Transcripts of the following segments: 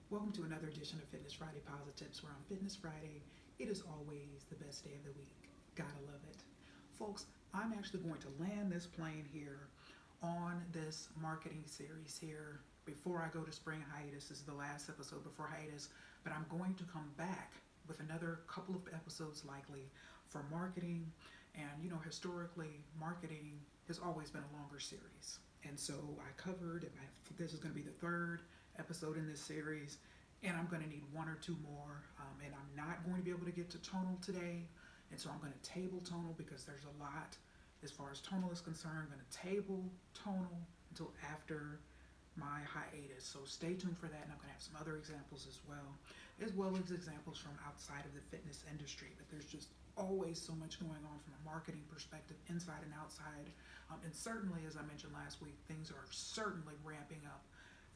Welcome to another edition of Fitness Friday Posi-TIPS, where on Fitness Friday, it is always the best day of the week. Gotta love it. Folks, I'm actually going to land this plane here on this marketing series here before I go to spring hiatus. This is the last episode before hiatus, but I'm going to come back with another couple of episodes likely for marketing. And historically, marketing has always been a longer series. And so I covered, this is going to be the third episode in this series, and I'm going to need one or two more. And I'm not going to be able to get to tonal today, and so I'm going to table tonal because there's a lot as far as tonal is concerned. I'm going to table tonal until after my hiatus, so stay tuned for that. And I'm going to have some other examples as well as examples from outside of the fitness industry. But there's just always so much going on from a marketing perspective, inside and outside. And certainly, as I mentioned last week, things are certainly ramping up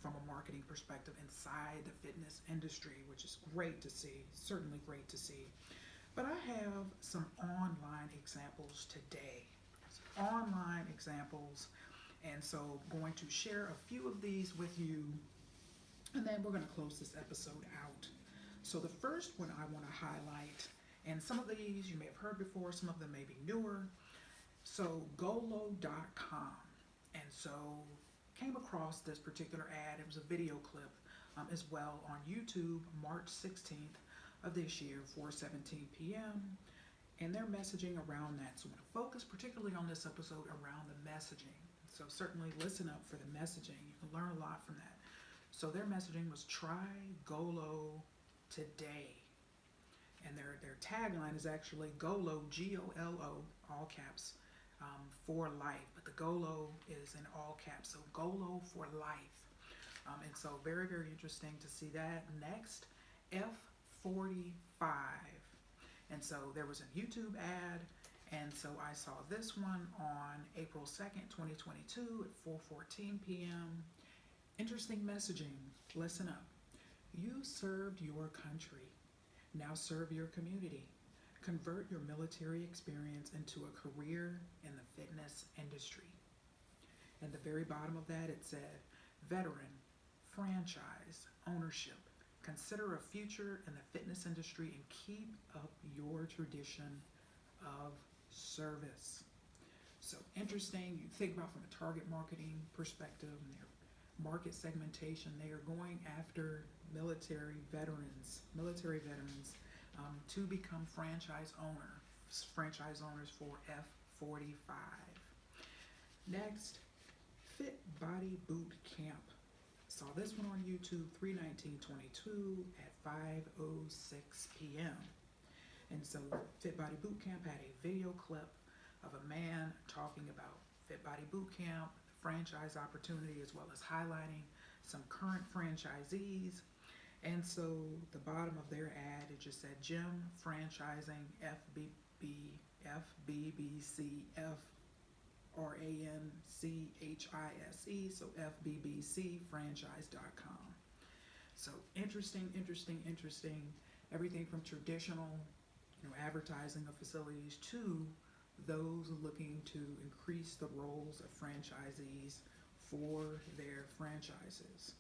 from a marketing perspective inside the fitness industry, which is great to see, certainly great to see. But I have some online examples today, online examples, and so I'm going to share a few of these with you, and then we're going to close this episode out. So the first one I want to highlight, and some of these you may have heard before, some of them may be newer. So Golo.com, and so came across this particular ad. It was a video clip as well on YouTube, March 16th of this year, 4:17 p.m. And their messaging around that. So I'm going to focus particularly on this episode around the messaging. So certainly listen up for the messaging. You can learn a lot from that. So their messaging was try Golo today. And their tagline is actually Golo, Golo, all caps, for life. But the Golo is in all caps. So Golo for life. And so very, very interesting to see that. Next, F45. And so there was a YouTube ad. And so I saw this one on April 2nd, 2022 at 4:14 p.m. Interesting messaging. Listen up. You served your country. Now serve your community. Convert your military experience into a career in the fitness industry. At the very bottom of that, it said, veteran, franchise, ownership. Consider a future in the fitness industry and keep up your tradition of service. So interesting. You think about from a target marketing perspective and their market segmentation, they are going after military veterans to become franchise owners for F45. Next, Fit Body Boot Camp. Saw this one on YouTube, 3/19/22 at 5:06 p.m. And so Fit Body Boot Camp had a video clip of a man talking about Fit Body Boot Camp, the franchise opportunity, as well as highlighting some current franchisees. And so the bottom of their ad, it just said gym franchising FBBC FRANCHISE, so FBBCfranchise.com. So interesting. Everything from traditional, advertising of facilities to those looking to increase the roles of franchisees for their franchises.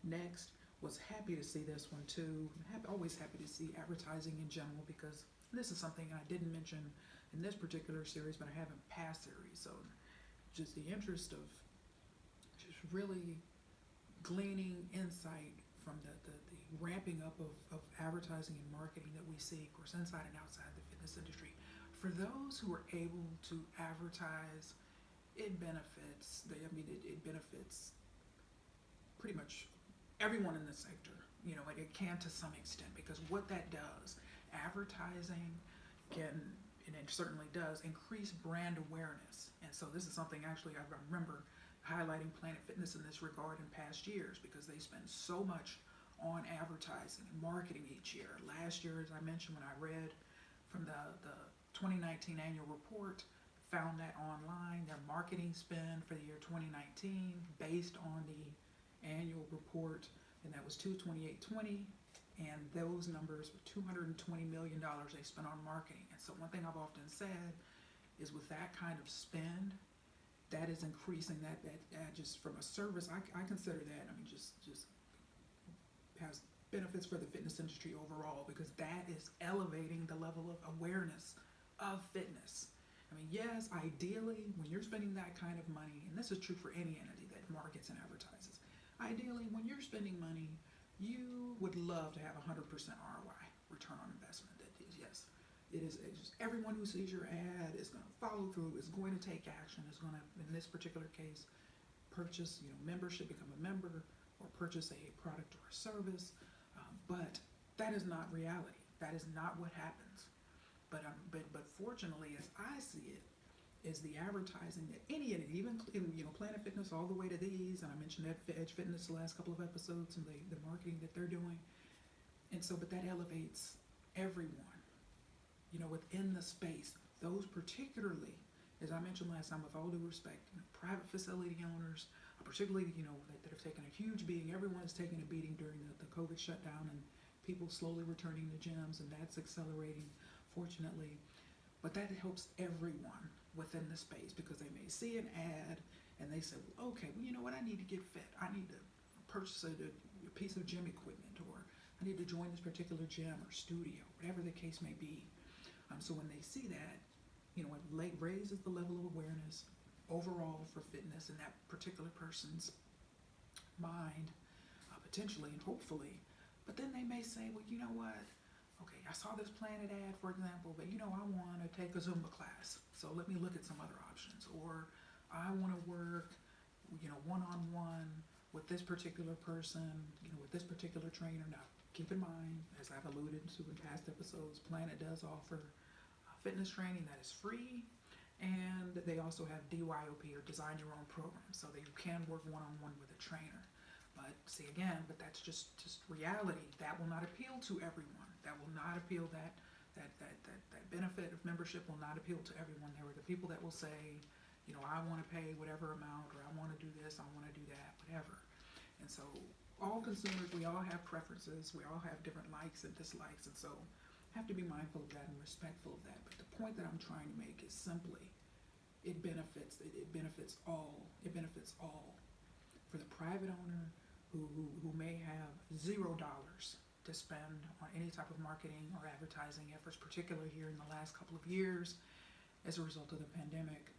Next, was happy to see this one too. Always happy to see advertising in general, because this is something I didn't mention in this particular series, but I have in past series. So just the interest of just really gleaning insight from the ramping up of advertising and marketing that we see, of course, inside and outside the fitness industry. For those who are able to advertise, it benefits. It benefits pretty much everyone in the sector. It can to some extent, because what that does, advertising can, and it certainly does, increase brand awareness. And so this is something actually I remember highlighting Planet Fitness in this regard in past years, because they spend so much on advertising and marketing each year. Last year, as I mentioned, when I read from the 2019 annual report, found that online, their marketing spend for the year 2019 based on the annual report, and that was 228.20, and those numbers were $220 million they spent on marketing. And so one thing I've often said is, with that kind of spend, that is increasing that just from a service. I consider that, just has benefits for the fitness industry overall, because that is elevating the level of awareness of fitness. I mean, yes, ideally, when you're spending that kind of money, and this is true for any entity that markets and advertises, ideally, when you're spending money, you would love to have 100% ROI, return on investment. That is, yes, it is. It's just everyone who sees your ad is going to follow through, is going to take action, is going to, in this particular case, purchase, membership, become a member, or purchase a product or a service. But that is not reality. That is not what happens. But fortunately, as I see it, is the advertising that any entity, even Planet Fitness, all the way to these, and I mentioned Edge Fitness the last couple of episodes, and the marketing that they're doing, and so, but that elevates everyone, within the space. Those particularly, as I mentioned last time, with all due respect, private facility owners, particularly that have taken a huge beating. Everyone is taking a beating during the COVID shutdown, and people slowly returning to gyms, and that's accelerating, fortunately. But that helps everyone within the space, because they may see an ad and they say, well, okay, well, you know what, I need to get fit. I need to purchase a piece of gym equipment, or I need to join this particular gym or studio, whatever the case may be. So when they see that, it raises the level of awareness overall for fitness in that particular person's mind, potentially and hopefully. But then they may say, well, you know what? Okay, I saw this Planet ad, for example, but I want to take a Zumba class. So let me look at some other options. Or I want to work, one-on-one with this particular person, with this particular trainer. Now, keep in mind, as I've alluded to in past episodes, Planet does offer fitness training that is free. And they also have DYOP, or design your own program, so that you can work one-on-one with a trainer. But see, again, that's just reality. That will not appeal to everyone. That will not appeal, that benefit of membership will not appeal to everyone. There are the people that will say, I want to pay whatever amount, or I want to do this, I want to do that, whatever. And so all consumers, we all have preferences. We all have different likes and dislikes. And so have to be mindful of that and respectful of that. But the point that I'm trying to make is simply, it benefits all. It benefits all. For the private owner who may have $0 to spend on any type of marketing or advertising efforts, particularly here in the last couple of years as a result of the pandemic,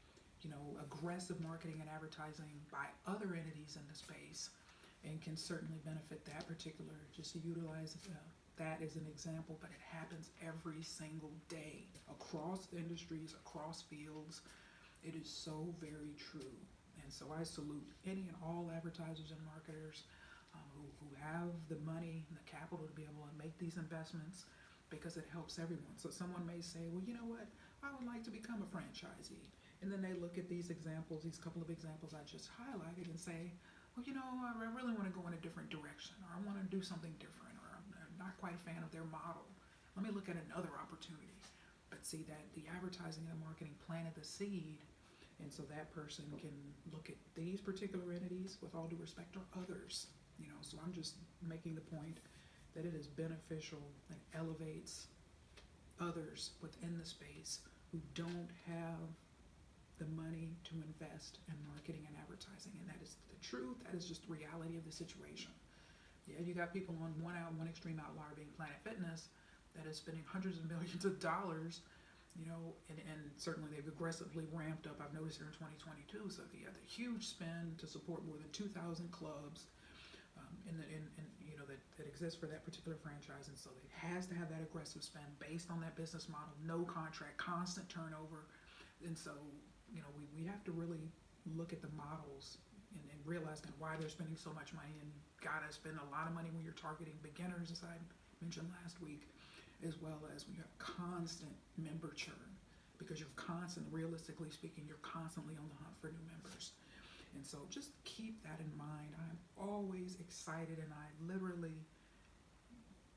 aggressive marketing and advertising by other entities in the space, and can certainly benefit that particular, just to utilize that as an example. But it happens every single day across industries, across fields. It is so very true. And so I salute any and all advertisers and marketers who have the money and the capital to be able to make these investments, because it helps everyone. So someone may say, well, you know what, I would like to become a franchisee. And then they look at these examples, these couple of examples I just highlighted, and say, well, I really want to go in a different direction, or I want to do something different, or I'm not quite a fan of their model. Let me look at another opportunity. But see, that the advertising and the marketing planted the seed, and so that person can look at these particular entities, with all due respect, or others. So I'm just making the point that it is beneficial and elevates others within the space who don't have the money to invest in marketing and advertising. And that is the truth. That is just the reality of the situation. Yeah, you got people on one extreme outlier being Planet Fitness that is spending hundreds of millions of dollars, and certainly they've aggressively ramped up. I've noticed here in 2022, so you have the huge spend to support more than 2,000 clubs that exist for that particular franchise. And so it has to have that aggressive spend based on that business model, no contract, constant turnover. And so, we have to really look at the models and realize kind of why they're spending so much money, and gotta spend a lot of money when you're targeting beginners, as I mentioned last week, as well as when you have constant member churn, because realistically speaking, you're constantly on the hunt for new members. And so just keep that in mind. I'm always excited, and I literally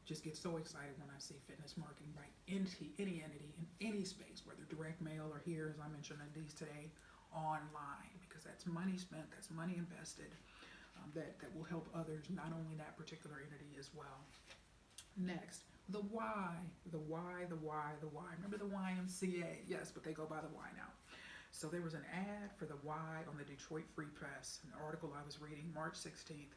just get so excited when I see fitness marketing by any entity in any space, whether direct mail or here, as I mentioned in these today, online, because that's money spent, that's money invested, that will help others, not only that particular entity as well. Next, the why. Remember the YMCA? Yes, but they go by the Y now. So there was an ad for the Y on the Detroit Free Press, an article I was reading March 16th,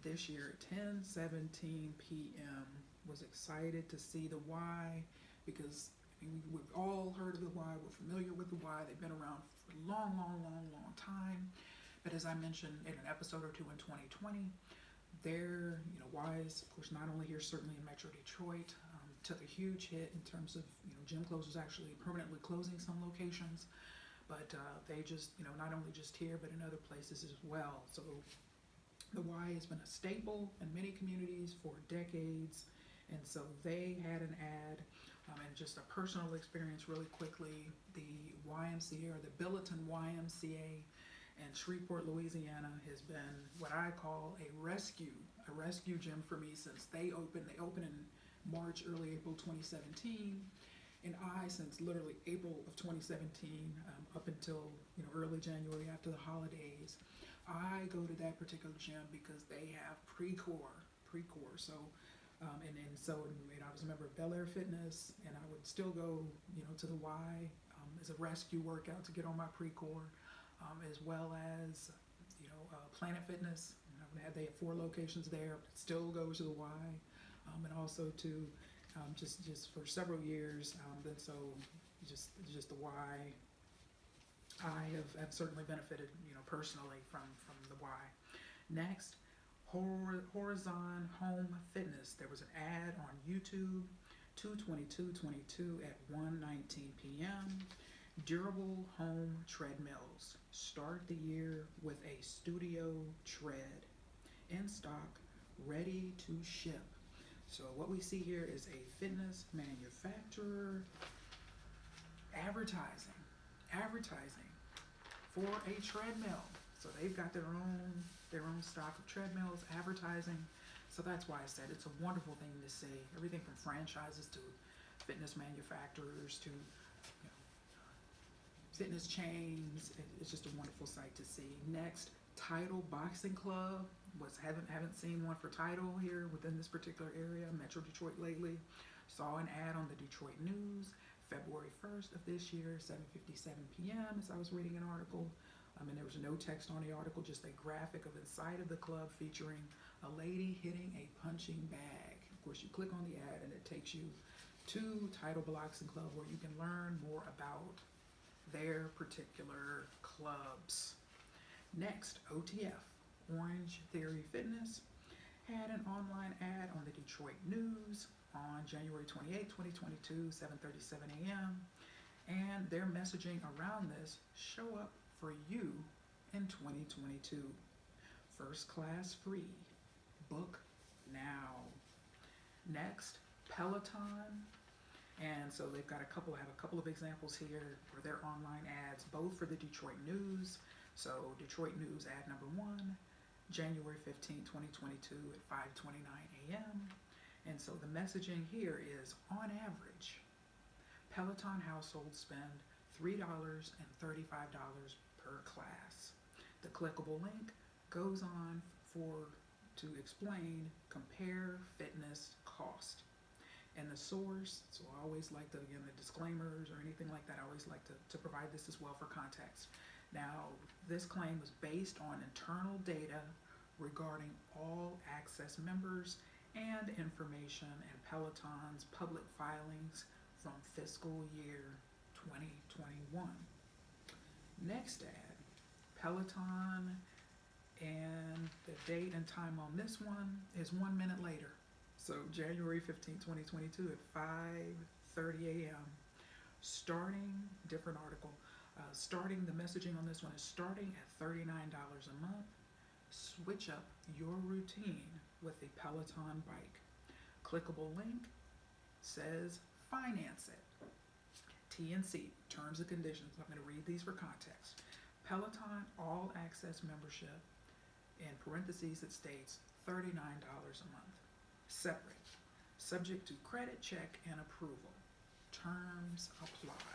this year at 10:17 p.m. Was excited to see the Y because we've all heard of the Y. We're familiar with the Y. They've been around for a long, long, long, long time. But as I mentioned in an episode or two in 2020, their Y's, of course, not only here, certainly in Metro Detroit, took a huge hit in terms of gym closures, actually permanently closing some locations. But they just not only just here but in other places as well. So the Y has been a staple in many communities for decades, and so they had an ad. And just a personal experience really quickly, the YMCA, or the Billiton YMCA in Shreveport, Louisiana, has been what I call a rescue gym for me since they opened. They opened in March, early April 2017, and since literally April of 2017 up until early January after the holidays, I go to that particular gym because they have pre-core. So so I was a member of Bel Air Fitness, and I would still go to the Y as a rescue workout to get on my pre-core, as well as Planet Fitness. They have 4 locations there, but still goes to the Y, and also to just for several years. And so just the Y. I have certainly benefited personally from the Y. Next, Horizon Home Fitness. There was an ad on YouTube, 2/22/22 at 1:19 p.m. Durable home treadmills. Start the year with a studio tread. In stock, ready to ship. So what we see here is a fitness manufacturer advertising for a treadmill. So they've got their own stock of treadmills, advertising. So that's why I said it's a wonderful thing to see. Everything from franchises to fitness manufacturers to fitness chains. It's just a wonderful sight to see. Next, Title Boxing Club. Haven't seen one for Title here within this particular area, Metro Detroit, lately. Saw an ad on the Detroit News, February 1st of this year, 7:57 p.m. as I was reading an article. And there was no text on the article, just a graphic of inside of the club featuring a lady hitting a punching bag. Of course, you click on the ad and it takes you to Title Boxing Club, where you can learn more about their particular clubs. Next, OTF, Orange Theory Fitness, had an online ad on the Detroit News on January 28, 2022, 7:37 a.m. And their messaging around this: show up for you in 2022. First class free. Book now. Next, Peloton. And so they've got have a couple of examples here for their online ads, both for the Detroit News. So Detroit News ad number 1, January 15, 2022 at 5:29 a.m. And so the messaging here is, on average, Peloton households spend $3.35 per class. The clickable link goes on to explain compare fitness cost. And the source, so I always like the disclaimers or anything like that, I always like to provide this as well for context. Now, this claim was based on internal data regarding all access members and information in Peloton's public filings from fiscal year 2021. Next ad, Peloton, and the date and time on this one is 1 minute later. So January 15, 2022 at 5:30 a.m. Different article. Starting the messaging on this one is starting at $39 a month. Switch up your routine with the Peloton bike. Clickable link says finance it. T&C, terms and conditions. I'm going to read these for context. Peloton all access membership, in parentheses it states $39 a month. Separate. Subject to credit check and approval. Terms apply.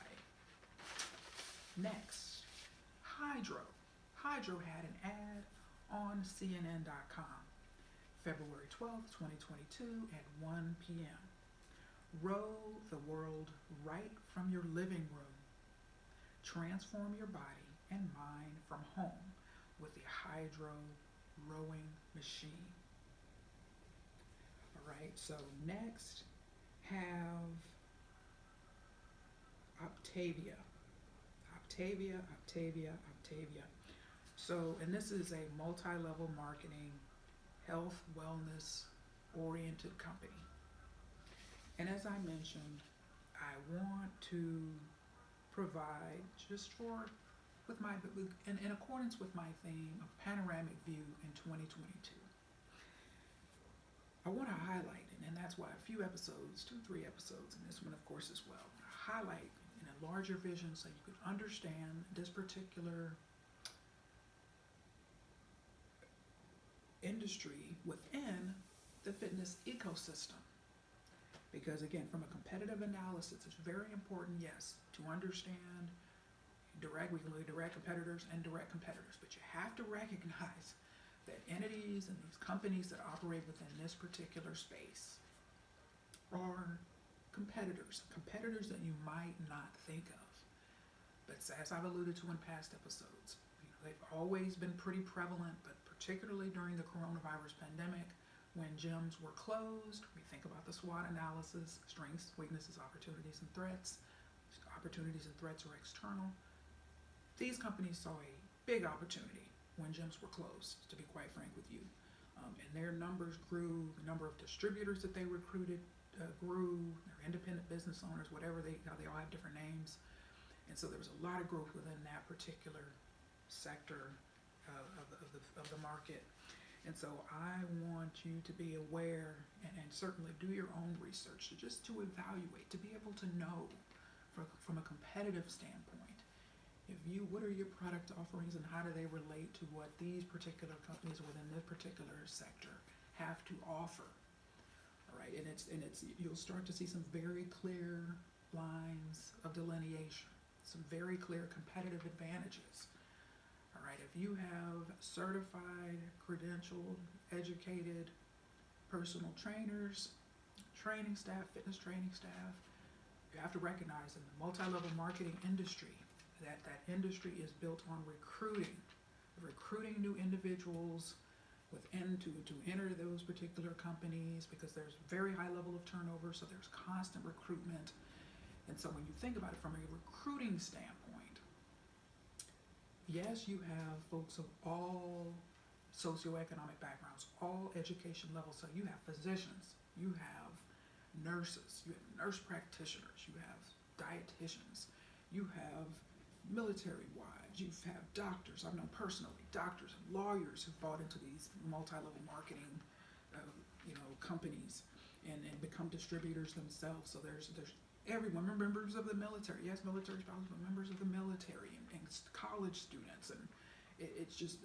Next, Hydro. Hydro had an ad on CNN.com, February 12th, 2022 at 1 p.m. Row the world right from your living room. Transform your body and mind from home with the Hydro rowing machine. right, so next have Octavia. Octavia. So, and this is a multi-level marketing, health, wellness oriented company. And as I mentioned, I want to provide just for with my in accordance with my theme of panoramic view in 2022. I want to highlight, and that's why a few episodes, 2, 3 episodes, and this one, of course, as well, highlight in a larger vision so you can understand this particular industry within the fitness ecosystem. Because again, from a competitive analysis, it's very important, yes, to understand we can look at direct competitors and direct competitors, but you have to recognize that entities and these companies that operate within this particular space are competitors that you might not think of. But as I've alluded to in past episodes, they've always been pretty prevalent, but particularly during the coronavirus pandemic, when gyms were closed, we think about the SWOT analysis: strengths, weaknesses, opportunities, and threats. Opportunities and threats are external. These companies saw a big opportunity when gyms were closed, to be quite frank with you. And their numbers grew, the number of distributors that they recruited grew, their independent business owners, whatever they all have different names. And so there was a lot of growth within that particular sector of the market. And so I want you to be aware and certainly do your own research to evaluate, to be able to know from a competitive standpoint, what are your product offerings and how do they relate to what these particular companies within this particular sector have to offer. All right, and it's you'll start to see some very clear lines of delineation, some very clear competitive advantages. All right, if you have certified, credentialed, educated personal trainers, training staff, fitness training staff, you have to recognize in the multi-level marketing industry that industry is built on recruiting new individuals to enter those particular companies, because there's very high level of turnover, so there's constant recruitment. And so when you think about it from a recruiting standpoint, yes, you have folks of all socioeconomic backgrounds, all education levels. So you have physicians, you have nurses, you have nurse practitioners, you have dietitians, you have military wives, you have doctors. I've known personally doctors and lawyers who've bought into these multi-level marketing companies and become distributors themselves. So there's everyone, members of the military, yes, military spouses, but members of the military and college students, and it's just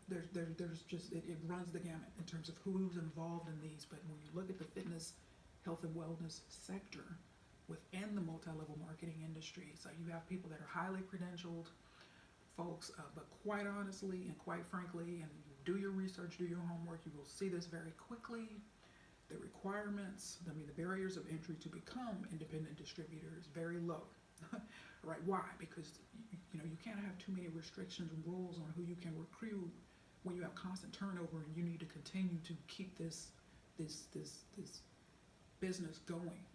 there's just it runs the gamut in terms of who's involved in these. But when you look at the fitness, health, and wellness sector within the multi-level marketing industry, so you have people that are highly credentialed folks, but quite honestly and quite frankly, and do your research, do your homework, you will see this very quickly. The requirements, the barriers of entry to become independent distributor is very low. Right? Why? Because you can't have too many restrictions and rules on who you can recruit when you have constant turnover and you need to continue to keep this business going.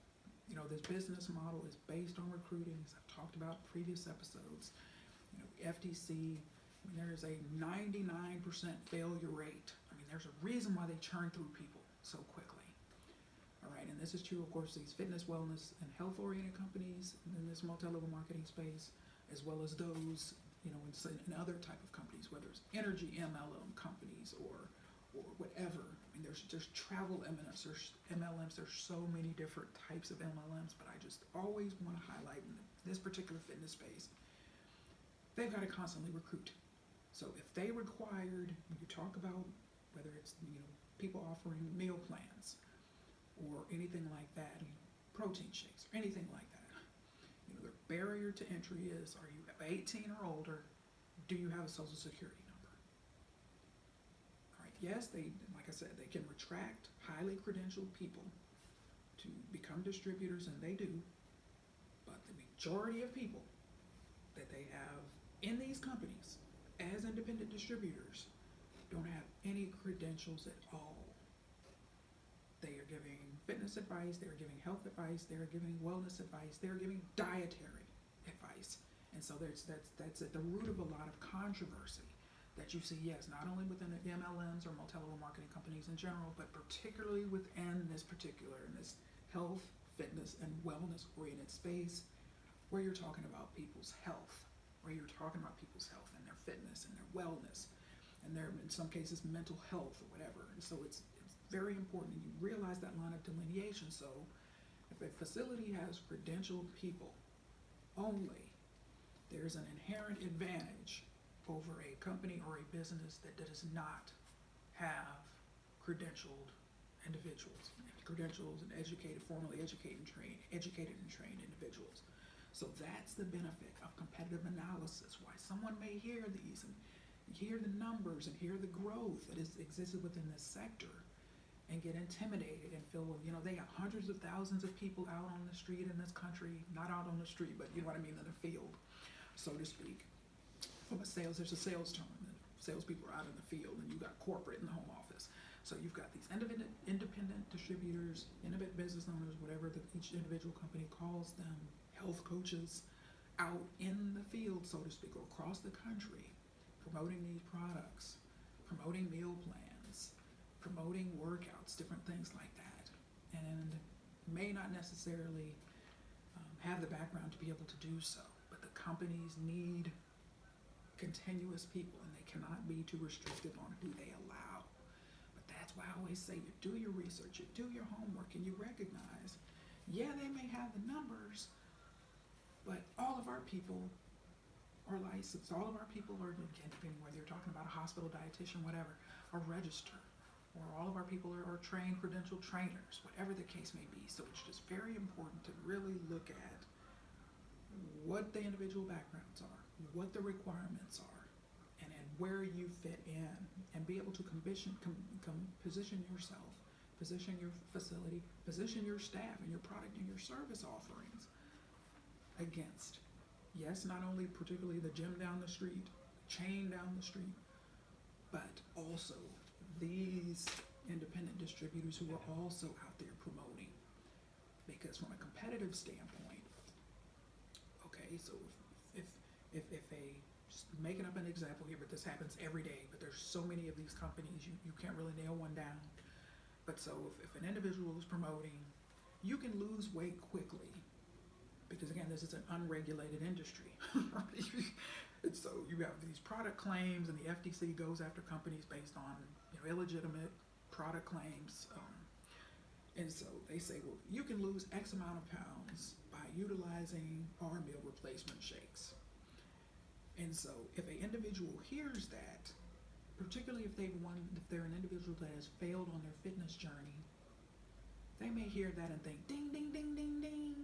This business model is based on recruiting, as I've talked about in previous episodes. FTC, there's a 99% failure rate. There's a reason why they churn through people so quickly. All right, and this is true, of course, these fitness, wellness, and health-oriented companies in this multi-level marketing space, as well as those, in other type of companies, whether it's energy MLM companies or whatever. There's travel MLMs. There's so many different types of MLMs, but I just always want to highlight in this particular fitness space, they've got to constantly recruit. So if they required, when you talk about whether it's people offering meal plans or anything like that, protein shakes or anything like that, the barrier to entry is: are you 18 or older? Do you have a social security number? All right. Yes, like I said, they can attract highly credentialed people to become distributors, and they do. But the majority of people that they have in these companies as independent distributors don't have any credentials at all. They are fitness advice, they're giving health advice, they're giving wellness advice, they're giving dietary advice. And so that's at the root of a lot of controversy that you see, yes, not only within the MLMs or multi-level marketing companies in general, but particularly within this health, fitness, and wellness oriented space where you're talking about people's health, and their fitness and their wellness and their, in some cases, mental health or whatever. And so it's very important you realize that line of delineation. So if a facility has credentialed people only, there's an inherent advantage over a company or a business that does not have credentialed individuals, and educated, formally educated and trained individuals. So that's the benefit of competitive analysis, why someone may hear these and hear the numbers and hear the growth that is existed within this sector and get intimidated and feel, they have hundreds of thousands of people out on the street in this country, not out on the street, but you know what I mean, in the field, so to speak. There's a sales term. Salespeople are out in the field, and you got corporate in the home office. So you've got these independent distributors, independent business owners, whatever each individual company calls them, health coaches, out in the field, so to speak, or across the country, promoting these products, promoting meal plans, promoting workouts, different things like that, and may not necessarily have the background to be able to do so, but the companies need continuous people, and they cannot be too restrictive on who they allow. But that's why I always say you do your research, you do your homework, and you recognize, yeah, they may have the numbers, but all of our people are licensed. All of our people are, again, depending whether you're talking about a hospital, dietitian, whatever, are registered. Or all of our people are trained, credentialed trainers, whatever the case may be. So it's just very important to really look at what the individual backgrounds are, what the requirements are, and where you fit in, and be able to position yourself, position your facility, position your staff and your product and your service offerings against, yes, not only particularly the gym down the street, chain down the street, but also these independent distributors who are also out there promoting. Because from a competitive standpoint, okay, so if making up an example here, but this happens every day, but there's so many of these companies, you can't really nail one down. But so if an individual is promoting, you can lose weight quickly, because again, this is an unregulated industry. And so you have these product claims, and the FTC goes after companies based on illegitimate product claims. And so they say, well, you can lose X amount of pounds by utilizing our meal replacement shakes. And so if an individual hears that, particularly if they're an individual that has failed on their fitness journey, they may hear that and think, ding, ding, ding, ding, ding.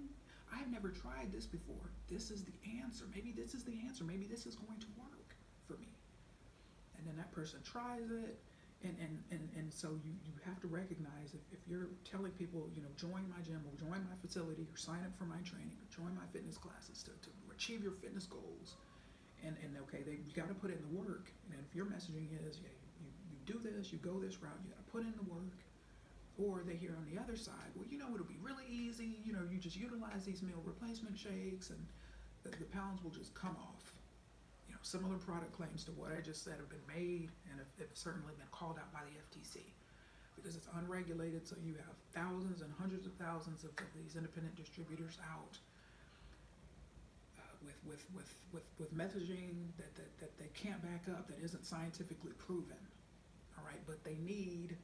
I've never tried this before. This is the answer. Maybe this is the answer. Maybe this is going to work for me. And then that person tries it. And so you have to recognize if you're telling people, join my gym or join my facility or sign up for my training or join my fitness classes to achieve your fitness goals. And okay, you got to put in the work. And if your messaging is, yeah, you do this, you go this route, you got to put in the work. Or they hear on the other side, well, it'll be really easy. You just utilize these meal replacement shakes and the pounds will just come off. Similar product claims to what I just said have been made and have certainly been called out by the FTC because it's unregulated. So you have thousands and hundreds of thousands of these independent distributors out with messaging that they can't back up, that isn't scientifically proven. All right, but they need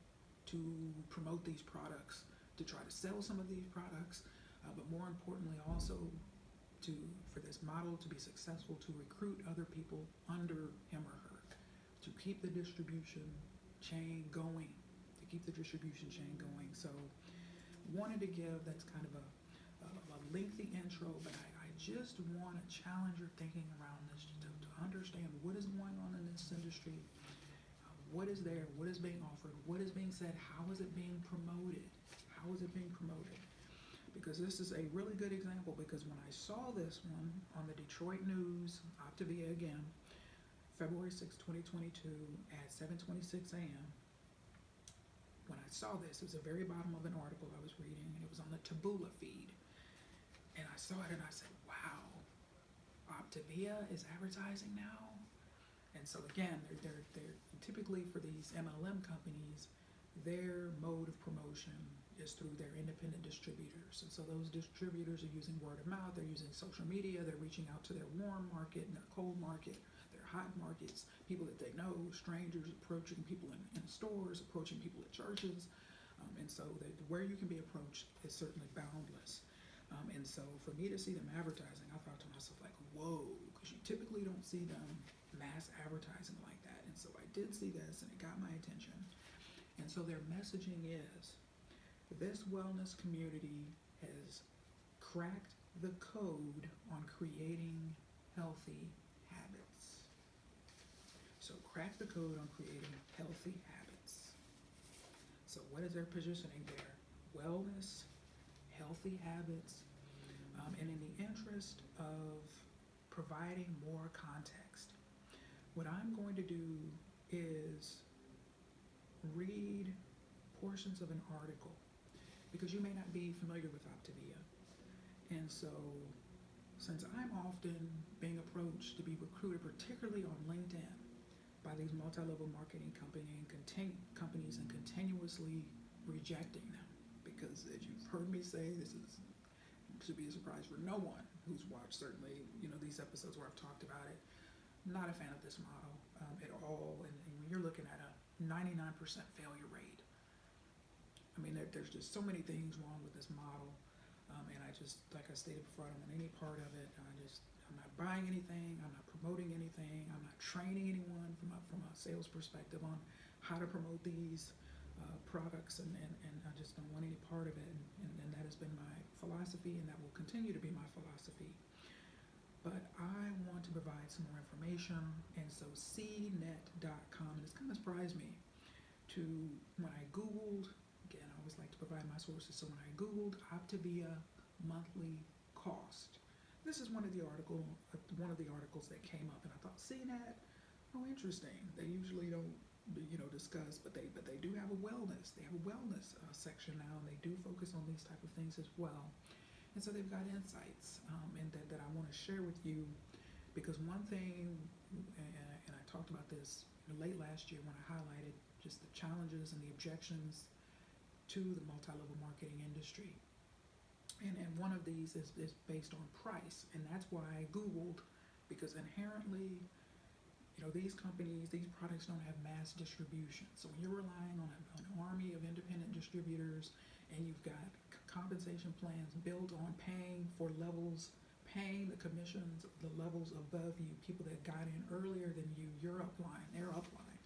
to promote these products, to try to sell some of these products, but more importantly also for this model to be successful, to recruit other people under him or her, to keep the distribution chain going, So wanted to give, that's kind of a lengthy intro, but I just want to challenge your thinking around this to understand what is going on in this industry, what is there, what is being offered, what is being said, how is it being promoted? Because this is a really good example, because when I saw this one on the Detroit News, Optavia again, February 6, 2022 at 7:26 a.m., when I saw this, it was the very bottom of an article I was reading, and it was on the Taboola feed. And I saw it and I said, wow, Optavia is advertising now? And so again, they're typically for these MLM companies, their mode of promotion is through their independent distributors. And so those distributors are using word of mouth, they're using social media, they're reaching out to their warm market and their cold market, their hot markets, people that they know, strangers approaching people in stores, approaching people at churches. And so where you can be approached is certainly boundless. And so for me to see them advertising, I thought to myself like, whoa, because you typically don't see them mass advertising like that. And so I did see this and it got my attention. And so their messaging is, this wellness community has cracked the code on creating healthy habits. So crack the code on creating healthy habits. So what is their positioning there? Wellness, healthy habits, and in the interest of providing more context, what I'm going to do is read portions of an article, because you may not be familiar with Optavia. And so, since I'm often being approached to be recruited, particularly on LinkedIn, by these multi-level marketing companies and continuously rejecting them, because as you've heard me say, this should be a surprise for no one who's watched certainly, these episodes where I've talked about it. Not a fan of this model at all. And when you're looking at a 99% failure rate, I mean, there's just so many things wrong with this model. And I just, like I stated before, I don't want any part of it. I'm not buying anything. I'm not promoting anything. I'm not training anyone from a sales perspective on how to promote these products. And I just don't want any part of it. And that has been my philosophy, and that will continue to be my philosophy. But I want to provide some more information. And so cnet.com, and it's kind of surprised me when I Googled, again, I always like to provide my sources. So when I Googled Optavia monthly cost, this is one of the articles that came up, and I thought, CNET, oh, interesting. They usually don't, discuss, but they do have a wellness. They have a wellness section now, and they do focus on these type of things as well. And so they've got insights and that I want to share with you, because one thing, and I talked about this late last year when I highlighted just the challenges and the objections to the multi-level marketing industry. And one of these is based on price. And that's why I Googled, because inherently, these companies, these products don't have mass distribution. So when you're relying on an army of independent distributors, and you've got compensation plans built on paying the commissions, the levels above you, people that got in earlier than you, you're upline, they're upline.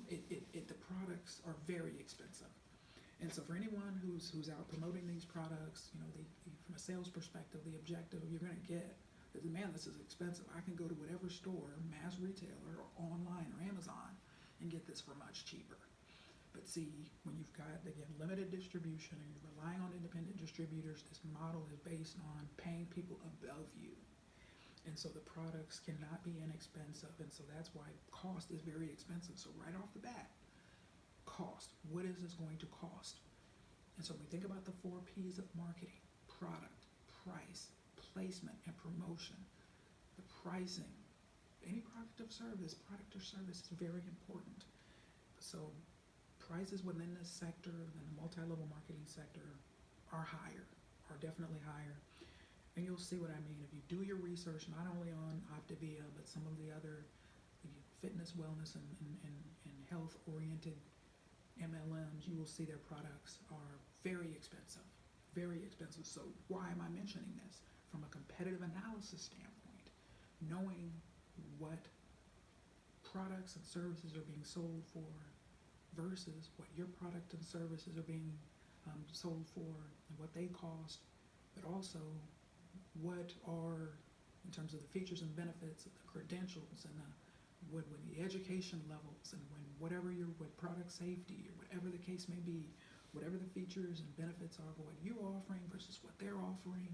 The products are very expensive. And so for anyone who's out promoting these products, from a sales perspective, the objective you're going to get is, man, this is expensive. I can go to whatever store, mass retailer, or online, or Amazon, and get this for much cheaper. But see, when you've got, again, limited distribution and you're relying on independent distributors, this model is based on paying people above you. And so the products cannot be inexpensive. And so that's why cost is very expensive. So right off the bat, cost. What is this going to cost? And so we think about the 4 P's of marketing: product, price, placement, and promotion. The pricing, any product or service is very important. So prices within this sector, in the multi-level marketing sector, are definitely higher. And you'll see what I mean if you do your research, not only on Optavia, but some of the other fitness, wellness, and health-oriented MLMs. You will see their products are very expensive, very expensive. So why am I mentioning this? From a competitive analysis standpoint, knowing what products and services are being sold for versus what your product and services are being sold for and what they cost, but also what are, in terms of the features and benefits, of the credentials, and when the education levels, and what product safety, or whatever the case may be, whatever the features and benefits are for what you're offering versus what they're offering.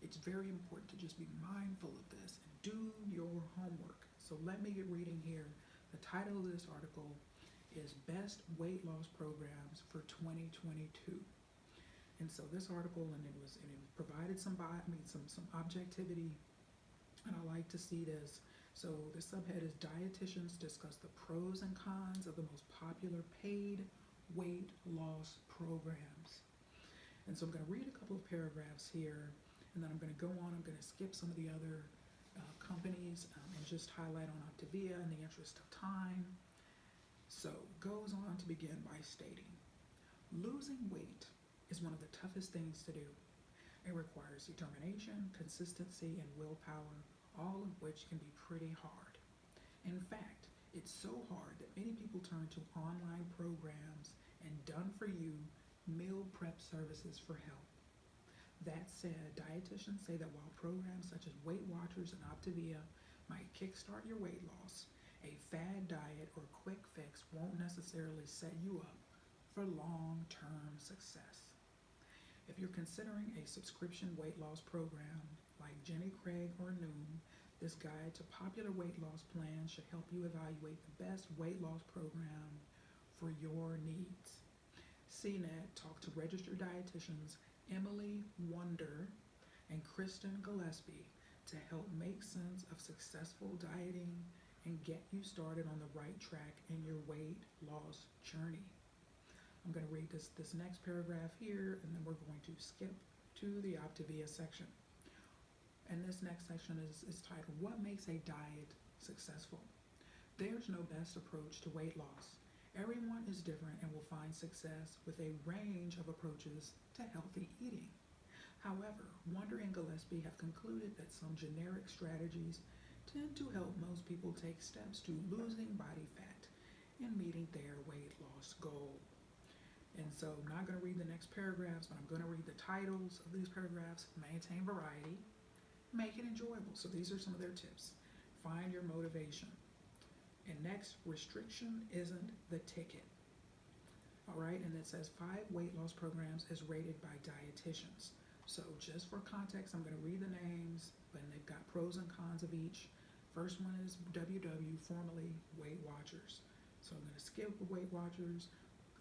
It's very important to just be mindful of this and do your homework. So let me get reading here. The title of this article is Best Weight Loss Programs for 2022. And so this article, and it provided some objectivity, and I like to see this. So the subhead is Dietitians discuss the pros and cons of the most popular paid weight loss programs. And so I'm going to read a couple of paragraphs here, and then I'm going to go on. I'm going to skip some of the other companies and just highlight on Optavia in the interest of time. So goes on to begin by stating, losing weight is one of the toughest things to do. It requires determination, consistency, and willpower, all of which can be pretty hard. In fact, it's so hard that many people turn to online programs and done-for-you meal prep services for help. That said, dietitians say that while programs such as Weight Watchers and Optavia might kickstart your weight loss, a fad diet or quick fix won't necessarily set you up for long-term success. If you're considering a subscription weight loss program like Jenny Craig or Noom, this guide to popular weight loss plans should help you evaluate the best weight loss program for your needs. CNET talked to registered dietitians Emily Wonder and Kristen Gillespie to help make sense of successful dieting and get you started on the right track in your weight loss journey. I'm going to read this next paragraph here, and then we're going to skip to the Optavia section. And this next section is titled, What Makes a Diet Successful? There's no best approach to weight loss. Everyone is different and will find success with a range of approaches to healthy eating. However, Wonder and Gillespie have concluded that some generic strategies tend to help most people take steps to losing body fat and meeting their weight loss goal. And so I'm not going to read the next paragraphs, but I'm going to read the titles of these paragraphs. Maintain variety, make it enjoyable. So these are some of their tips. Find your motivation. And next, restriction isn't the ticket. All right, and it says 5 weight loss programs as rated by dietitians. So just for context, I'm going to read the names, and they've got pros and cons of each. First one is WW, formerly Weight Watchers. So I'm going to skip the Weight Watchers.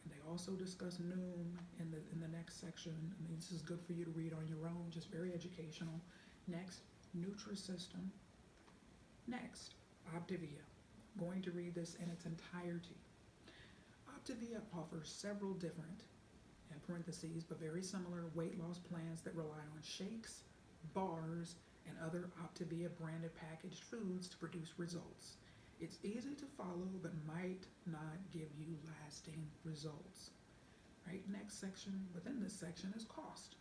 And they also discuss Noom in the next section. I mean, this is good for you to read on your own, just very educational. Next, Nutrisystem. Next, Optavia. Going to read this in its entirety. Optavia offers several different, in parentheses, but very similar weight loss plans that rely on shakes, bars, and other Optavia branded packaged foods to produce results. It's easy to follow, but might not give you lasting results. Right, next section, within this section is cost.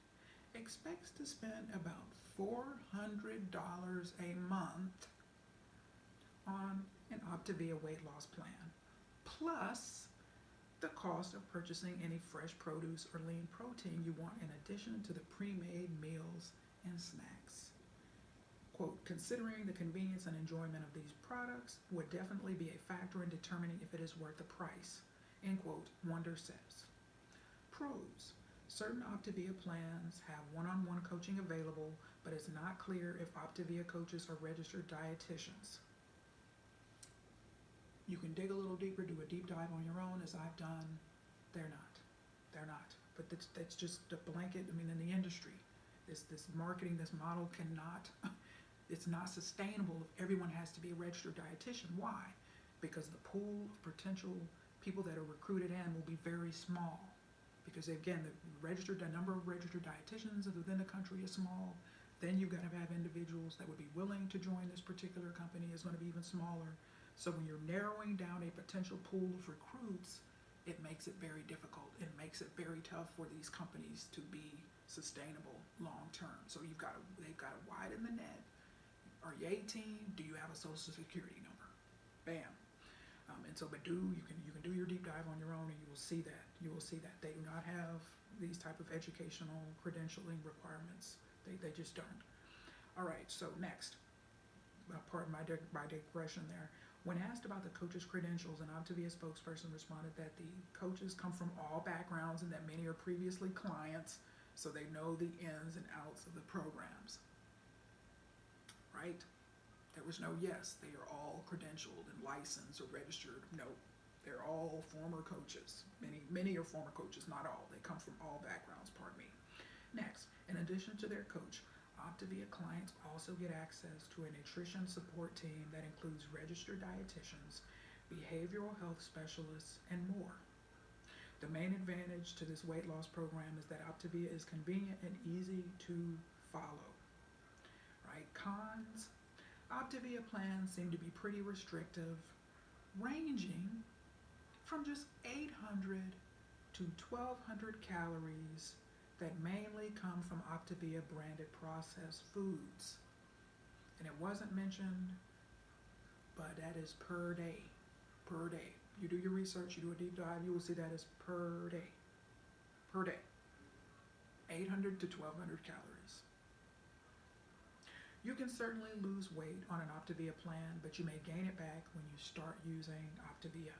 Expects to spend about $400 a month on an Optavia weight loss plan, plus the cost of purchasing any fresh produce or lean protein you want in addition to the pre-made meals and snacks. Quote, considering the convenience and enjoyment of these products would definitely be a factor in determining if it is worth the price, end quote, Wonder says. Pros. Certain Optavia plans have one-on-one coaching available, but it's not clear if Optavia coaches are registered dietitians. You can dig a little deeper, do a deep dive on your own, as I've done. They're not. But that's just a blanket. I mean, in the industry, this marketing, this model cannot, it's not sustainable if everyone has to be a registered dietitian. Why? Because the pool of potential people that are recruited in will be very small. Because again, the number of registered dietitians within the country is small. Then you've got to have individuals that would be willing to join this particular company is going to be even smaller. So when you're narrowing down a potential pool of recruits, it makes it very difficult. It makes it very tough for these companies to be sustainable long term. So they've got to widen the net. Are you 18? Do you have a social security number? Bam. But you can do your deep dive on your own, and you will see that. They do not have these type of educational credentialing requirements. They just don't. All right. So next, pardon my digression there. When asked about the coaches' credentials, an Optavia spokesperson responded that the coaches come from all backgrounds and that many are previously clients, so they know the ins and outs of the programs. Right? There was no yes, they are all credentialed and licensed or registered. No, They're all former coaches. Many are former coaches, not all. They come from all backgrounds, pardon me. Next, in addition to their coach, Optavia clients also get access to a nutrition support team that includes registered dietitians, behavioral health specialists, and more. The main advantage to this weight loss program is that Optavia is convenient and easy to follow. Right? Cons: Optavia plans seem to be pretty restrictive, ranging from just 800 to 1200 calories that mainly come from Optavia branded processed foods. And it wasn't mentioned, but that is per day. Per day. You do your research, you do a deep dive, you will see that is per day. Per day. 800 to 1200 calories. You can certainly lose weight on an Optavia plan, but you may gain it back when you start using Optavia.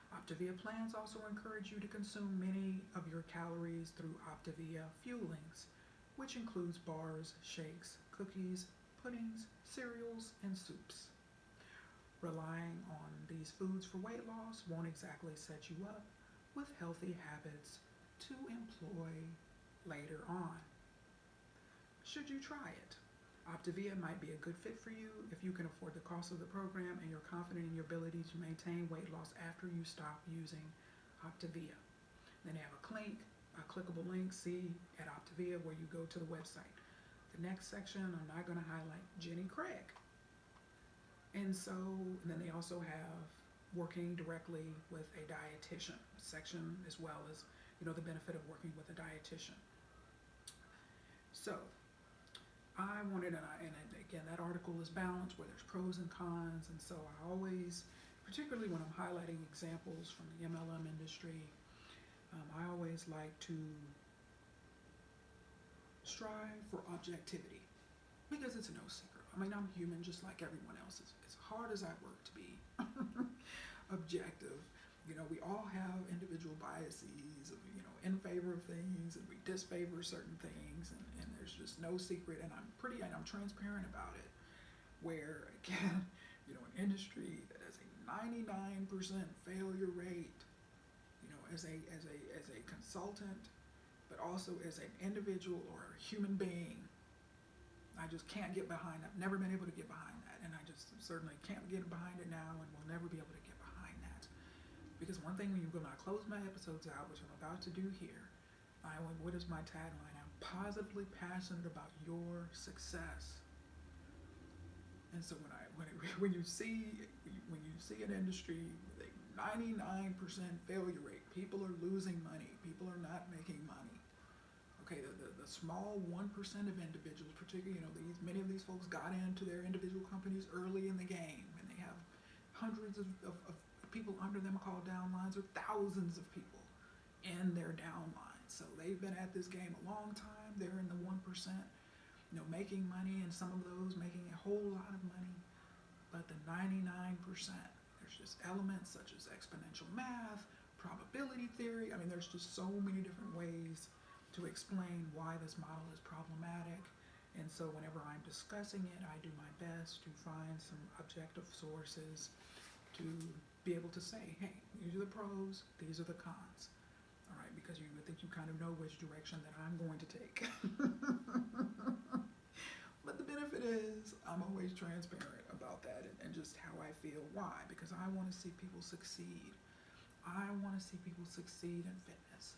Optavia plans also encourage you to consume many of your calories through Optavia fuelings, which includes bars, shakes, cookies, puddings, cereals, and soups. Relying on these foods for weight loss won't exactly set you up with healthy habits to employ later on. Should you try it? Optavia might be a good fit for you if you can afford the cost of the program and you're confident in your ability to maintain weight loss after you stop using Optavia. Then they have a clickable link, see at Optavia, where you go to the website. The next section, I'm not going to highlight Jenny Craig. And then they also have working directly with a dietitian section, as well as, the benefit of working with a dietitian. So I wanted, and again, that article is balanced where there's pros and cons, and so I always, particularly when I'm highlighting examples from the MLM industry, I always like to strive for objectivity, because it's no secret. I mean, I'm human just like everyone else. As hard as I work to be objective, we all have individual biases of, in favor of things, and we disfavor certain things, and there's just no secret, and I'm transparent about it, where, again, an industry that has a 99% failure rate, as a consultant, but also as an individual or a human being, I just can't get behind. I've never been able to get behind that, and I just certainly can't get behind it now, and will never be able to get behind that. Because one thing, when I close my episodes out, which I'm about to do here, what is my tagline? I'm positively passionate about your success. And so when you see an industry with a 99% failure rate, people are losing money, people are not making money. Okay, the small 1% of individuals, particularly, many of these folks got into their individual companies early in the game, and they have hundreds of people under them called downlines, or thousands of people in their downlines. So they've been at this game a long time. They're in the 1%, making money, and some of those making a whole lot of money. But the 99%, there's just elements such as exponential math, probability theory. I mean, there's just so many different ways to explain why this model is problematic. And so whenever I'm discussing it, I do my best to find some objective sources to be able to say, hey, these are the pros, these are the cons. All right, because you would think you kind of know which direction that I'm going to take. But the benefit is I'm always transparent about that, and just how I feel. Why? Because I want to see people succeed. I want to see people succeed in fitness.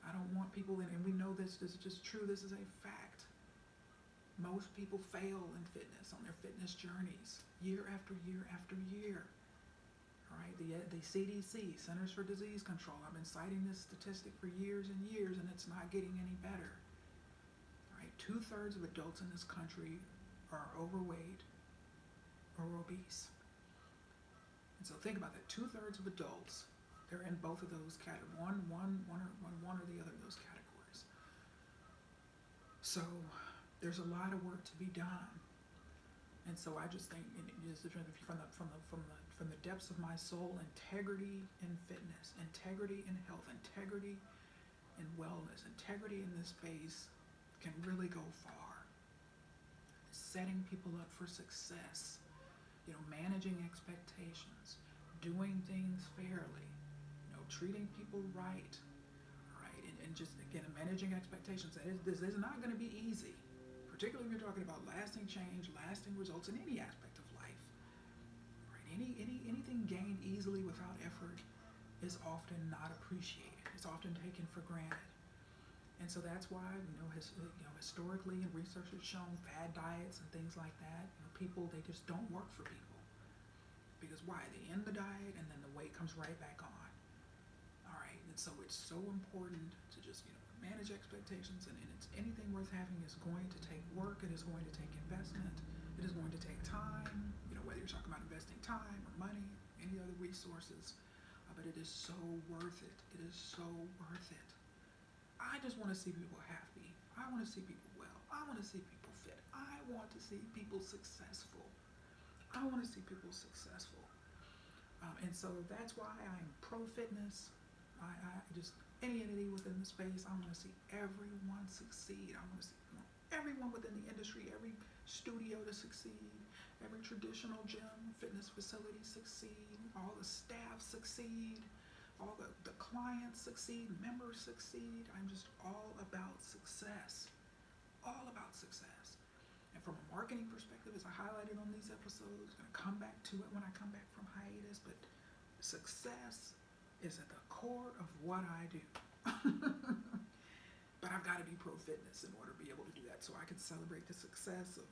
I don't want people, and we know this is just true, this is a fact. Most people fail in fitness, on their fitness journeys, year after year after year. All right, the CDC, Centers for Disease Control, I've been citing this statistic for years and years, and it's not getting any better. All right, 2/3 of adults in this country are overweight or obese. And so think about that, 2/3 of adults, they're in both of those categories, one or the other of those categories. So there's a lot of work to be done. And so I just think, from the depths of my soul, integrity in fitness, integrity in health, integrity in wellness, integrity in this space can really go far. Setting people up for success, managing expectations, doing things fairly, treating people right, right, and just again managing expectations. This is not going to be easy, particularly if you're talking about lasting change, lasting results in any aspect of life. Right? Anything gained easily without effort is often not appreciated. It's often taken for granted. And so that's why, historically, and research has shown fad diets and things like that, people, they just don't work for people. Because why? They end the diet and then the weight comes right back on. All right, and so it's so important to just, manage expectations, and it's anything worth having is going to take work, it is going to take investment, it is going to take time, whether you're talking about investing time or money, any other resources, but it is so worth it. It is so worth it. I just want to see people happy. I want to see people well. I want to see people fit. I want to see people successful. I want to see people successful. And so that's why I'm pro-fitness. I just, any entity within the space, I want to see everyone succeed. I want to see everyone within the industry, every studio to succeed, every traditional gym, fitness facility succeed, all the staff succeed, all the clients succeed, members succeed. I'm just all about success. All about success. And from a marketing perspective, as I highlighted on these episodes, I'm going to come back to it when I come back from hiatus, but success is at the core of what I do. But I've got to be pro-fitness in order to be able to do that, so I can celebrate the success of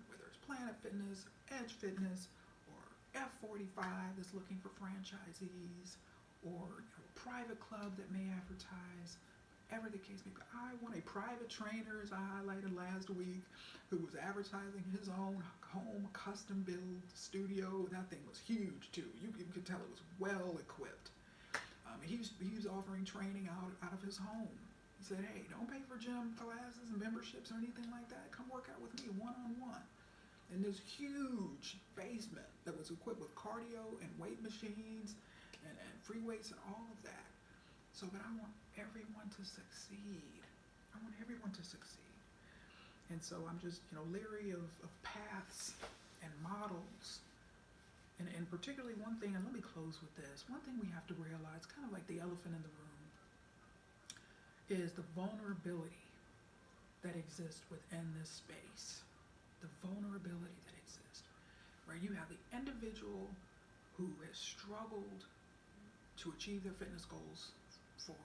whether it's Planet Fitness, Edge Fitness, or F45 that's looking for franchisees, or a private club that may advertise, whatever the case may be. I want a private trainer, as I highlighted last week, who was advertising his own home custom build studio. That thing was huge too. You could tell it was well equipped. He was offering training out of his home. He said, hey, don't pay for gym classes and memberships or anything like that. Come work out with me one-on-one. In this huge basement that was equipped with cardio and weight machines and free weights and all of that. So, but I want everyone to succeed. I want everyone to succeed. And so I'm just, leery of paths and models. And particularly one thing, and let me close with this, one thing we have to realize, kind of like the elephant in the room, is the vulnerability that exists within this space. The vulnerability that exists. Where you have the individual who has struggled to achieve their fitness goals for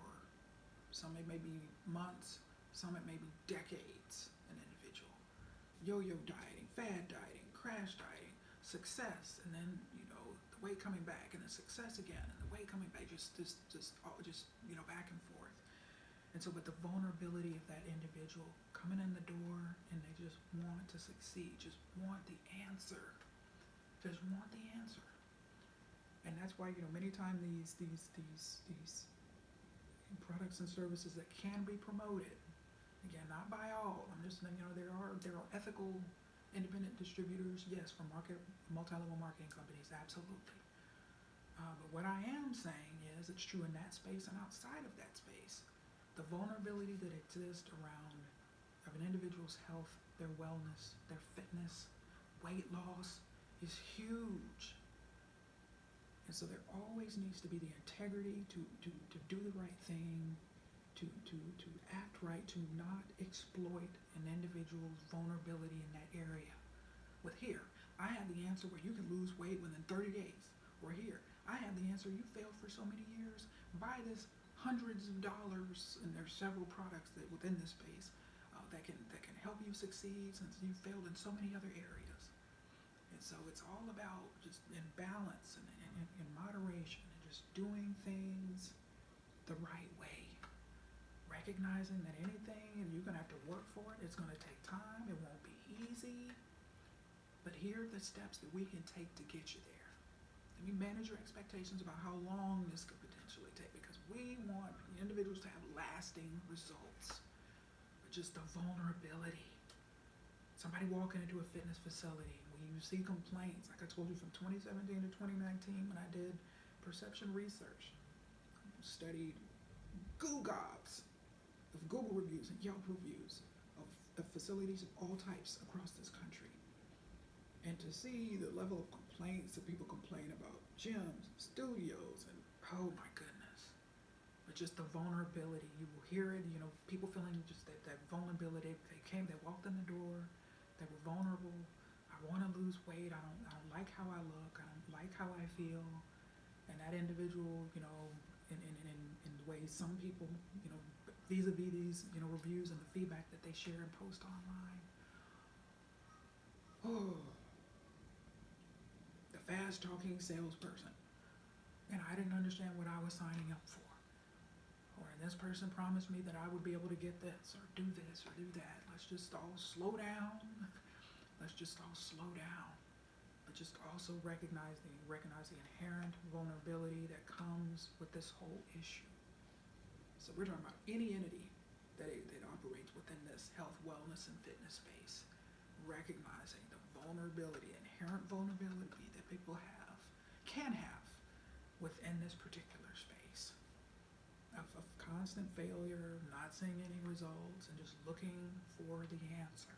some it may be months, some it may be decades, an individual. Yo-yo dieting, fad dieting, crash dieting, success, and then, the weight coming back, and then success again, and the weight coming back, just back and forth. And so, but the vulnerability of that individual coming in the door, and they just want to succeed, just want the answer, just want the answer. And that's why, many times these products and services that can be promoted, again, not by all. I'm just saying, there are ethical independent distributors, yes, for multi-level marketing companies, absolutely. But what I am saying is it's true in that space and outside of that space. The vulnerability that exists around of an individual's health, their wellness, their fitness, weight loss is huge. And so there always needs to be the integrity to do the right thing, to act right, to not exploit an individual's vulnerability in that area. With here, I have the answer where you can lose weight within 30 days. Or here, I have the answer, you failed for so many years, buy this hundreds of dollars, and there's several products that within this space that can help you succeed since you failed in so many other areas. And so it's all about just in balance and in moderation and just doing things the right way. Recognizing that anything, and you're going to have to work for it, it's going to take time, it won't be easy, but here are the steps that we can take to get you there. And you manage your expectations about how long this could potentially take, because we want individuals to have lasting results. But just the vulnerability. Somebody walking into a fitness facility, when you see complaints, like I told you from 2017 to 2019 when I did perception research, studied gobs of Google reviews and Yelp reviews of facilities of all types across this country. And to see the level of complaints that people complain about gyms, studios, and oh my goodness. But just the vulnerability, you will hear it, people feeling just that vulnerability. They walked in the door, they were vulnerable. I want to lose weight. I don't like how I look. I don't like how I feel. And that individual, in the way some people, vis-a-vis these, reviews and the feedback that they share and post online. Oh, the fast-talking salesperson. And I didn't understand what I was signing up for. Or this person promised me that I would be able to get this or do that. Let's just all slow down. Let's just all slow down. But just also recognize the inherent vulnerability that comes with this whole issue. So we're talking about any entity that operates within this health, wellness, and fitness space. Recognizing the inherent vulnerability that people can have within this particular space. Of constant failure, not seeing any results, and just looking for the answer.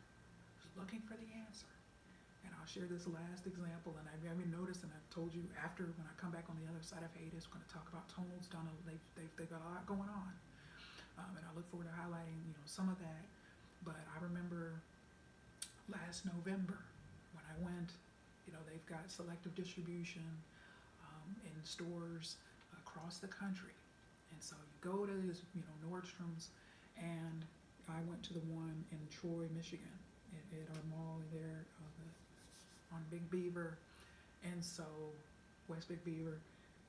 And I'll share this last example, and I've noticed, and I've told you after, when I come back on the other side of hiatus, we're going to talk about tonals. They've got a lot going on, and I look forward to highlighting, some of that. But I remember last November when I went, they've got selective distribution in stores across the country. And so you go to this, Nordstrom's, and I went to the one in Troy, Michigan, at our mall there on Big Beaver, and so West Big Beaver,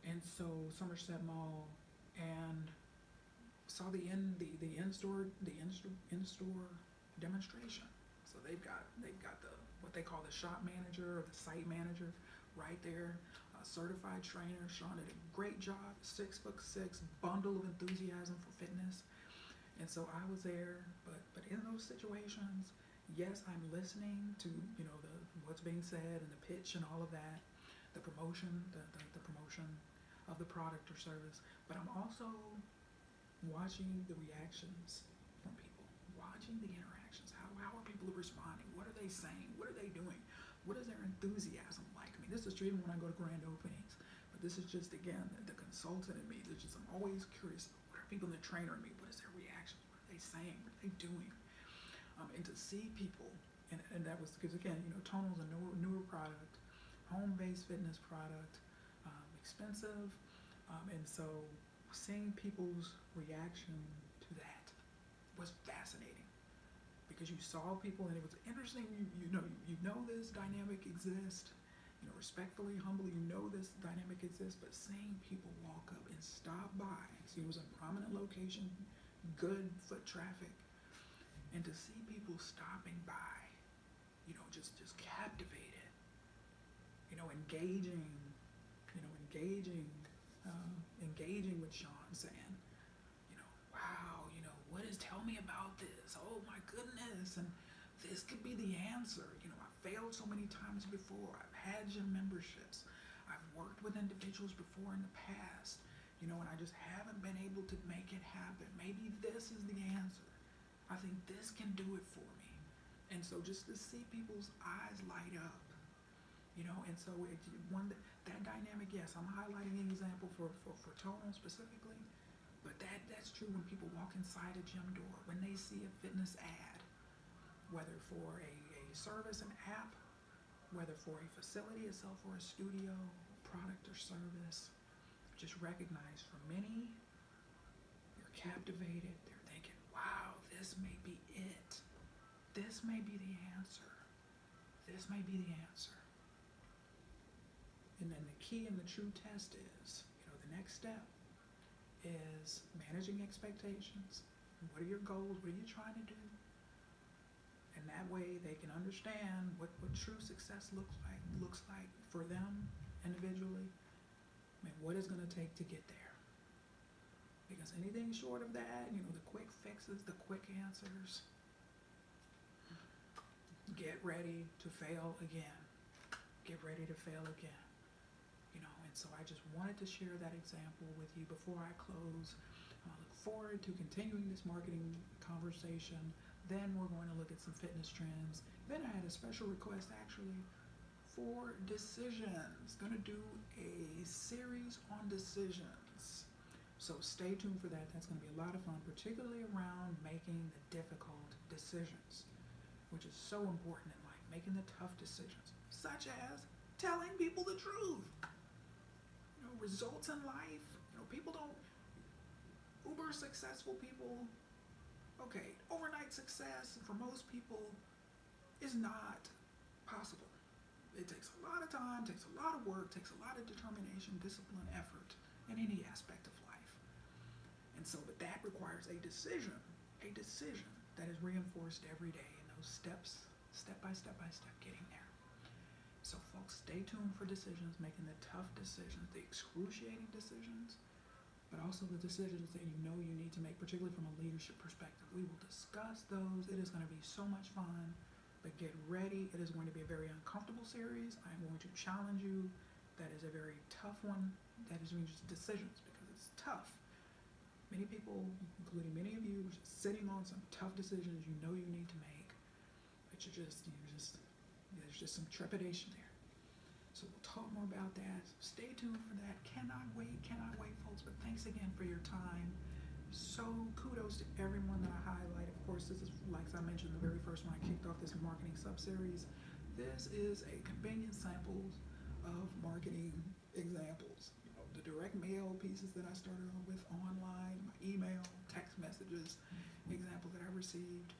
and so Somerset Mall, and saw the in-store demonstration. So they've got the what they call the shop manager or the site manager right there. Certified trainer. Sean did a great job. 6'6", bundle of enthusiasm for fitness. And so I was there, but in those situations, yes, I'm listening to what's being said and the pitch and all of that, the promotion, the promotion of the product or service. But I'm also watching the reactions from people, watching the interactions. How are people responding? What are they saying? What are they doing? What is their enthusiasm like? I mean, this is true even when I go to grand openings. But this is just, again, the consultant in me. I'm always curious. What are people in the trainer in me? What is their reactions? What are they saying? What are they doing? And to see people, and that was because, again, Tonal's a newer product, home-based fitness product, expensive. And so seeing people's reaction to that was fascinating. Because you saw people, and it was interesting. You know this dynamic exists. Respectfully, humbly, this dynamic exists. But seeing people walk up and stop by, see, it was a prominent location, good foot traffic, and to see people stopping by, just captivated, engaging with Sean, saying, wow, tell me about this. Oh my goodness, and this could be the answer. I failed so many times before. I've had gym memberships. I've worked with individuals before in the past, and I just haven't been able to make it happen. Maybe this is the answer. I think this can do it for me. And so just to see people's eyes light up, and so that dynamic, yes, I'm highlighting an example for Tonal specifically, but that's true when people walk inside a gym door, when they see a fitness ad, whether for a service, an app, whether for a facility itself or a studio, product or service, just recognize for many, they're captivated, they're thinking, wow, this may be it. This may be the answer. This may be the answer. And then the key and the true test is, the next step is managing expectations. What are your goals? What are you trying to do? And that way they can understand what true success looks like for them individually, and what it's going to take to get there. Because anything short of that, the quick fixes, the quick answers, get ready to fail again. Get ready to fail again. And so I just wanted to share that example with you before I close. I look forward to continuing this marketing conversation. Then we're going to look at some fitness trends. Then I had a special request, actually, for decisions. Gonna do a series on decisions. So stay tuned for that. That's gonna be a lot of fun, particularly around making the difficult decisions, which is so important in life, making the tough decisions, such as telling people the truth. Results in life, people don't, uber successful people, okay, overnight success for most people is not possible. It takes a lot of time, takes a lot of work, takes a lot of determination, discipline, effort in any aspect of life. And so, but that requires a decision that is reinforced every day in those steps, step by step getting there. So folks, stay tuned for decisions, making the tough decisions, the excruciating decisions, but also the decisions that you need to make, particularly from a leadership perspective. We will discuss those. It is going to be so much fun, but get ready. It is going to be a very uncomfortable series. I'm going to challenge you. That is a very tough one. That is just decisions because it's tough. Many people, including many of you, are just sitting on some tough decisions you need to make, but there's just some trepidation there. So we'll talk more about that. Stay tuned for that. Cannot wait, folks. But thanks again for your time. So kudos to everyone that I highlight. Of course, this is, like I mentioned, the very first one I kicked off this marketing sub-series. This is a convenient samples of marketing examples. The direct mail pieces that I started on with online, my email, text messages, examples that I received.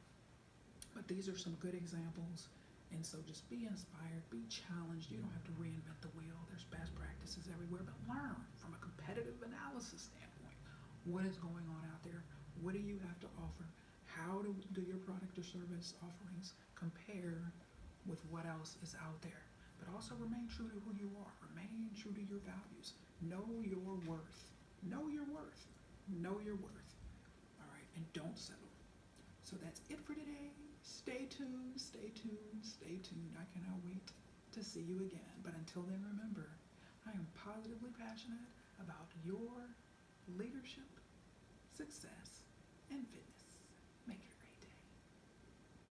But these are some good examples. And so just be inspired, be challenged. You don't have to reinvent the wheel. There's best practices everywhere, but learn from a competitive analysis standpoint. What is going on out there? What do you have to offer? How do your product or service offerings compare with what else is out there? But also remain true to who you are. Remain true to your values. Know your worth. Know your worth. Know your worth. All right, and don't settle. So that's it for today. Stay tuned. I cannot wait to see you again. But until then, remember, I am positively passionate about your leadership